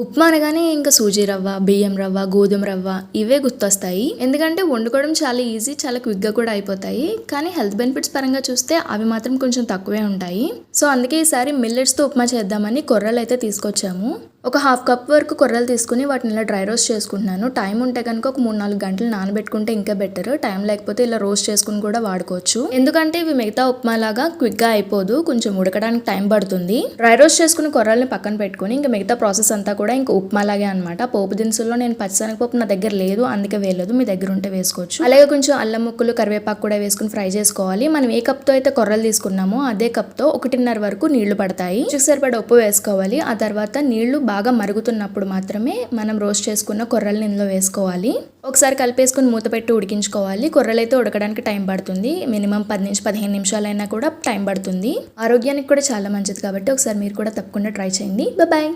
ఉప్మా అనగానే ఇంకా సూజీ రవ్వ, బియ్యం రవ్వ, గోధుమ రవ్వ ఇవే గుర్తొస్తాయి. ఎందుకంటే వండుకోవడం చాలా ఈజీ, చాలా క్విక్గా కూడా అయిపోతాయి. కానీ హెల్త్ బెనిఫిట్స్ పరంగా చూస్తే అవి మాత్రం కొంచెం తక్కువే ఉంటాయి. సో అందుకే ఈసారి మిల్లెట్స్తో ఉప్మా చేద్దామని కొర్రలు అయితే తీసుకొచ్చాము. ఒక హాఫ్ కప్ వరకు కొర్రలు తీసుకుని వాటిని ఇలా డ్రై రోస్ట్ చేసుకుంటున్నాను. టైం ఉంటే కనుక ఒక 3-4 గంటలు నానబెట్టుకుంటే ఇంకా బెటర్. టైం లేకపోతే ఇలా రోస్ట్ చేసుకుని కూడా వాడుకోవచ్చు. ఎందుకంటే ఇవి మిగతా ఉప్మా లాగా క్విక్గా అయిపోదు, కొంచెం ఉడకడానికి టైం పడుతుంది. డ్రై రోస్ట్ చేసుకుని కొర్రల్ని పక్కన పెట్టుకుని ఇంకా మిగతా ప్రాసెస్ అంతా కూడా ఇంకా ఉప్మా లాగే అనమాట. పోపు దినుసుల్లో నేను పచ్చిశనగపప్పు నా దగ్గర లేదు, అందుకే వేయలేదు. మీ దగ్గర ఉంటే వేసుకోవచ్చు. అలాగే కొంచెం అల్లం ముక్కలు, కరివేపాకు కూడా వేసుకుని ఫ్రై చేసుకోవాలి. మనం ఏ కప్తో అయితే కొర్రలు తీసుకున్నామో అదే కప్తో 1.5 వరకు నీళ్లు పడతాయి. సరిపడా ఉప్పు వేసుకోవాలి. ఆ తర్వాత నీళ్లు బాగా మరుగుతున్నప్పుడు మాత్రమే మనం రోస్ట్ చేసుకున్న కొర్రల్ని ఇందులో వేసుకోవాలి. ఒకసారి కలిపేసుకుని మూత పెట్టి ఉడికించుకోవాలి. కొర్రలు అయితే ఉడకడానికి టైం పడుతుంది. మినిమం 10 నుంచి 15 నిమిషాలైనా కూడా టైం పడుతుంది. ఆరోగ్యానికి కూడా చాలా మంచిది కాబట్టి ఒకసారి మీరు కూడా తప్పకుండా ట్రై చేయండి. బాయ్.